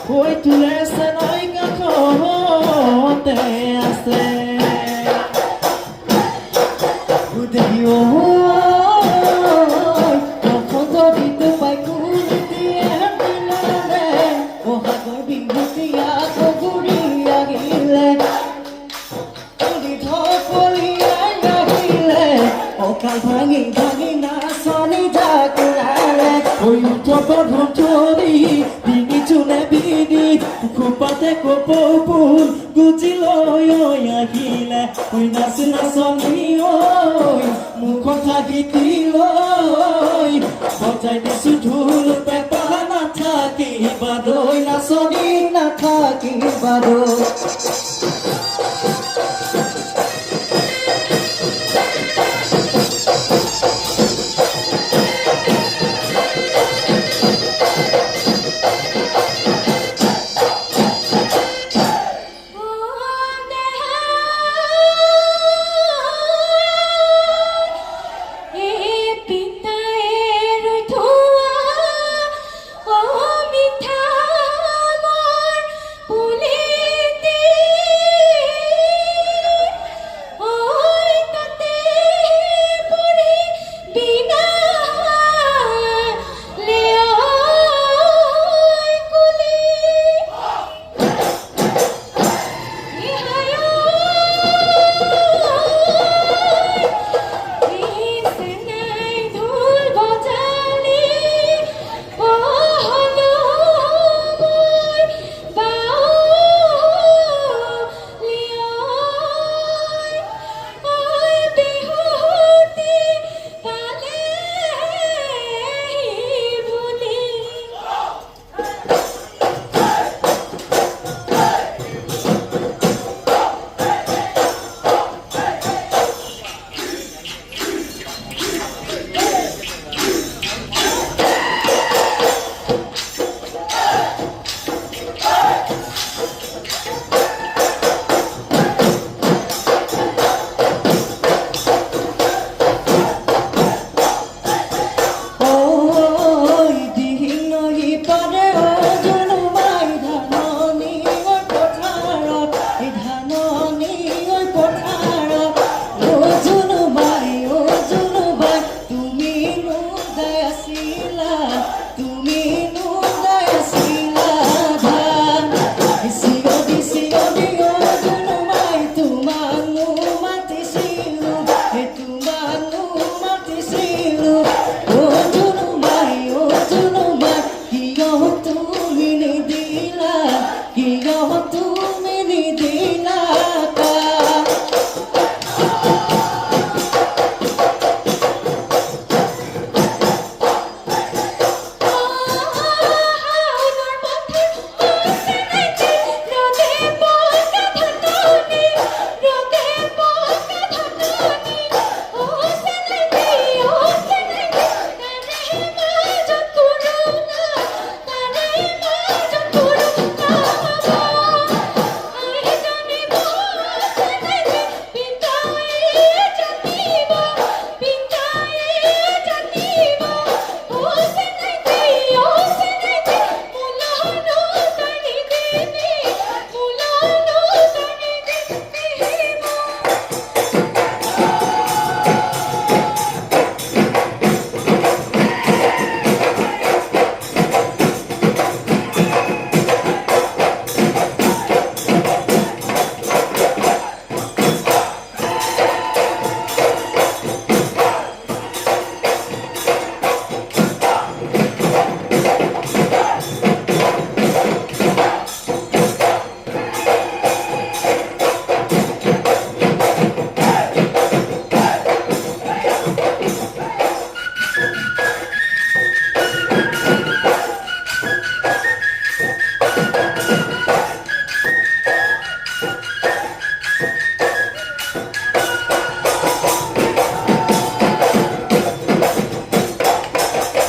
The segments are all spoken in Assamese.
ঐ তোৰে চেনাই কাষতে আছে দেহি কখন যদি তো পাই কুলিয়ে দিলে বহাগৰ বিহুতি আকৌ ঘূৰি আহিলে অকাল ভাঙি ভাঙি নাচনি ঢাকুৰালে ধৰি ডিঙি চুনে বিনি খোপাতে কপৌপুল গুজি লৈ আহিলে নাচ নাচনি মুখত গীতি লৈ বজাই দিছো ঢোল পেপা নাথাকিবা দৈ নাচনি নাথাকিবা দৈ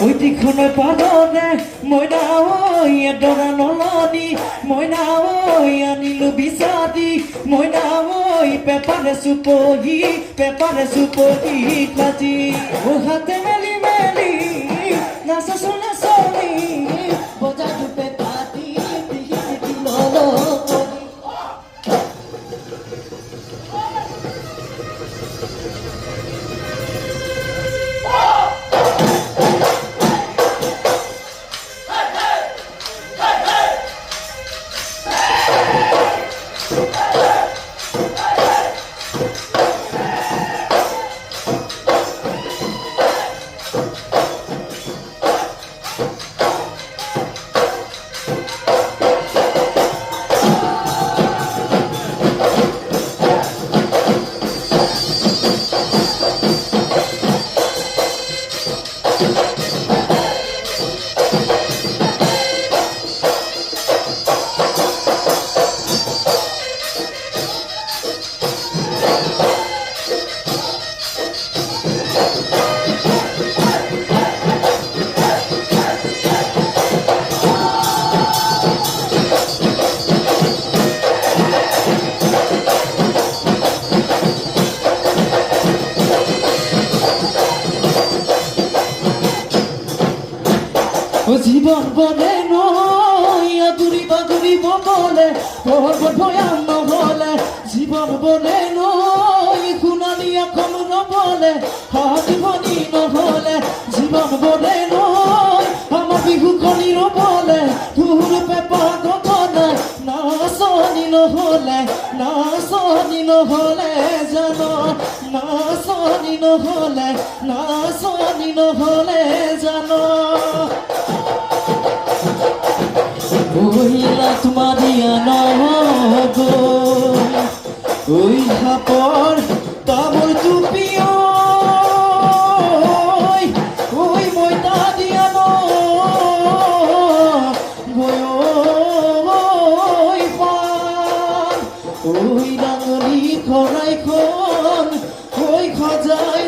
ঐতিখনৰ পাদনে মইনা ঐ এডৰা নলনি মইনা ঐ আনিলো বিচাদি মইনা ঐ পেপাৰে চুপহি কাটি হাতে মেলি মেলি নাচনি বজাটো পেপাতি জীবন বলে নয় আদুরি বাদুরি বলে পর্ব ভয়াম নহলে জীবন বলে নয় খুনালিয়া কমন বলে হাত ভনি নহলে জীবন বলে নয় আমার বিহু কলির বলে তোর পেপাদ বলে না সনি নহলে না সনি নহলে জানো না সনি নহলে না সনি নহলে জানো ওইলা তোমারিয়া নহগো ওই হাপর তাবল টুপিও ওই মইতা দিয়া ওই পান ওই ডাঙরি খরাই খন ওই খজাই